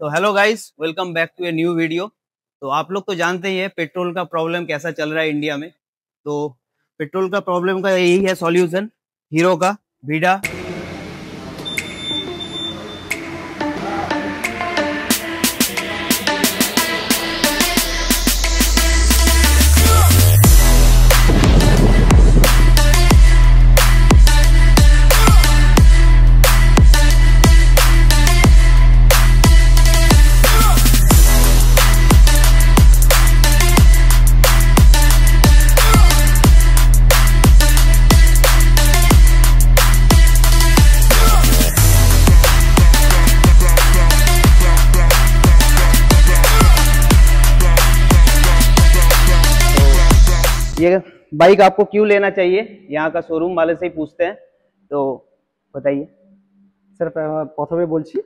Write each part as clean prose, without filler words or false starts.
तो hello guys, welcome back to a new video. तो आप लोग तो जानते ही है पेट्रोल का प्रॉब्लम कैसा चल रहा है इंडिया में। तो पेट्रोल का प्रॉब्लम का यही है सॉल्यूशन, हीरो का वीडा। ये बाइक आपको क्यों लेना चाहिए, यहाँ का शोरूम वाले से ही पूछते हैं, तो बताइए স্যার। প্রথমে বলছি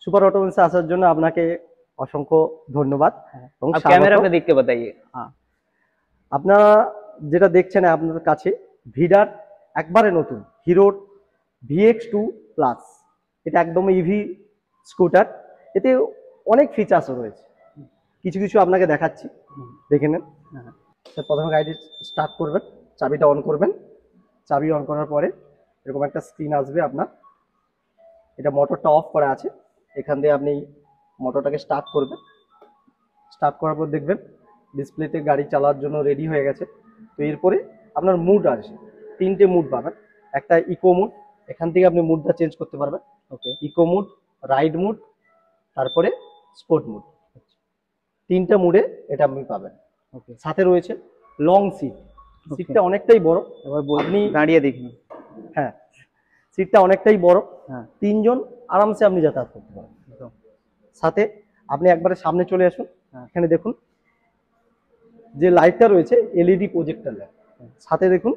সুপার অটোমেন্সে আসার জন্য আপনাকে অসংখ্য ধন্যবাদ এবং आप कैमरा पे देख के बताइए। হ্যাঁ, আপনারা যেটা দেখছেন আপনাদের কাছে ভিডার একবারে নতুন হিরোর VX2 প্লাস, এটা একদম ইভি স্কুটার। এতে অনেক ফিচার্স রয়েছে, কিছু কিছু আপনাকে দেখাচ্ছি, দেখে নেন। স্যার প্রথমে গাড়িটি স্টার্ট করবেন, চাবিটা অন করবেন। চাবি অন করার পরে এরকম একটা স্ক্রিন আসবে আপনার। এটা মোটরটা অফ করা আছে, এখান দিয়ে আপনি মোটরটাকে স্টার্ট করবেন। স্টার্ট করার পর দেখবেন ডিসপ্লেতে গাড়ি চালানোর জন্য রেডি হয়ে গেছে। তো এরপরে আপনার মুড আছে, তিনটে মুড পাবেন। একটা ইকো মুড, এখান থেকে আপনি মুডটা চেঞ্জ করতে পারবেন। ওকে, ইকো মুড, রাইড মুড, তারপরে স্পোর্ট মুড, তিনটা মুডে এটা আপনি পাবেন। ওকে, সাথে রয়েছে লং সিট, সিটটা অনেকটাই বড়। এবার আপনি দাঁড়িয়ে দেখুন। হ্যাঁ, সিটটা অনেকটাই বড়। হ্যাঁ, তিনজন আরামসে আপনি যাতায়াত করতে পারেন। সাথে আপনি একবারে সামনে চলে আসুন, এখানে দেখুন যে লাইটটা রয়েছে LED প্রজেক্টর লাইট। সাথে দেখুন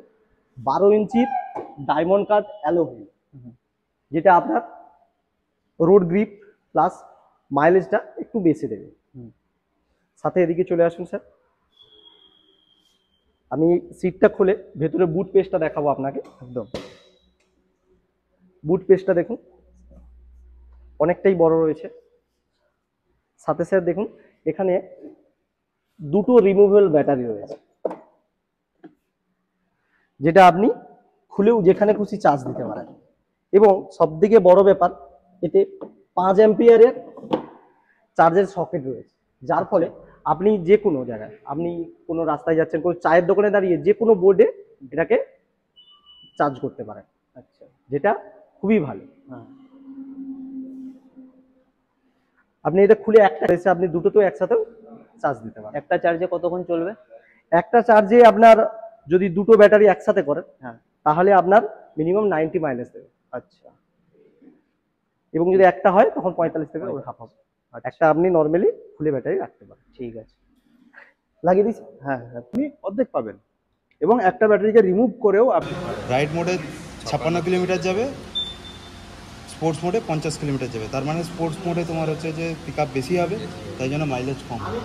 12 ইঞ্চির ডায়মন্ড কাট অ্যালো হুইল, যেটা আপনার রোড গ্রিপ প্লাস মাইলেজটা একটু বেশি দেবে। সাথে এদিকে চলে আসুন স্যার, আমি সিটটা খুলে ভেতরে বুট পেজটা দেখাবো আপনাকে। একদম বুট পেজটা দেখুন অনেকটাই বড় রয়েছে। সাথে স্যার দেখুন এখানে দুটো রিমুভেবল ব্যাটারি রয়েছে, যেটা আপনি খুলেও যেখানে খুশি চার্জ দিতে পারেন। এবং সবথেকে বড় ব্যাপার, এতে 5 অ্যাম্পিয়ারের চার্জের সকেট রয়েছে, যার ফলে আপনি যে কোনো জায়গায়, আপনি কোনো রাস্তায় যাচ্ছেন, কোনো চায়ের দোকানে দাঁড়িয়ে যে কোনো বোর্ডে এটাকে চার্জ করতে পারেন। আচ্ছা, যেটা খুবই ভালো। আপনি এটা খুলে একটা এসে আপনি দুটো তো একসাথেও চার্জ দিতে পারেন। একটা চার্জে কতক্ষণ চলবে? একটা চার্জে আপনার যদি দুটো ব্যাটারি একসাথে করেন, তাহলে আপনার মিনিমাম 90 মাইলেজ দেবে। আচ্ছা, এবং যদি একটা হয় তখন 45 থেকে হাফ হবে। একটা আপনি নর্মালি ফুলে ব্যাটারি রাখতে পারেন। ঠিক আছে, লাগিয়ে দিচ্ছি। হ্যাঁ, আপনি অর্ধেক পাবেন এবং একটা ব্যাটারিকে রিমুভ করেও আপনি রাইড মোডে 56 কিলোমিটার যাবে, স্পোর্টস মোডে 50 কিলোমিটার যাবে। তার মানে স্পোর্টস মোডে তোমার হচ্ছে যে পিক আপ বেশি হবে, তাই জন্য মাইলেজ কম হবে।